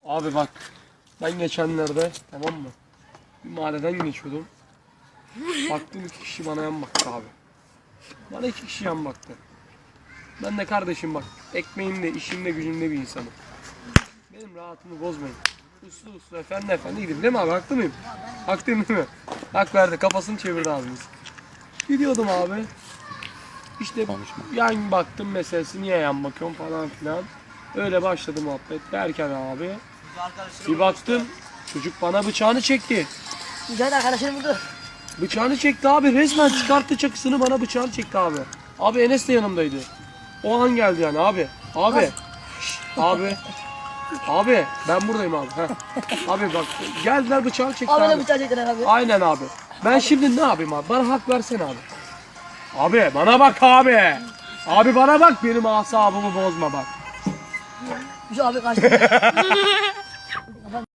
Abi bak, ben geçenlerde, tamam mı, bir mahalleden geçiyordum. Baktım 2 kişi bana yan baktı abi. Bana 2 kişi yan baktı. Ben de kardeşim bak, ekmeğimde, işimde, gücümde bir insanım. Benim rahatımı bozmayın. Uslu uslu, efendi gidin değil mi abi? Haklı mıyım? Haklıyım değil mi? Hak verdi, kafasını çevirdi abimiz. Gidiyordum abi. İşte yan baktım meselesi, niye yan bakıyorum falan filan. Öyle başladı muhabbet derken abi. Bir baktım, çocuk bana bıçağını çekti. Mücahit arkadaşını buldu. Bıçağını çekti abi, resmen çıkarttı çakısını, bana bıçağını çekti abi. Abi Enes de yanımdaydı. O an geldi yani abi. Abi. Şşt, abi. Abi ben buradayım abi. Heh. Abi bak geldiler bıçağı çekti Abi abi. ne bıçağı çektiler abi. Aynen abi. Ben şimdi ne yapayım abi? Bana hak versene abi. Abi bana bak abi. Abi bana bak, benim asabımı bozma bak. Şu abi kaçtı.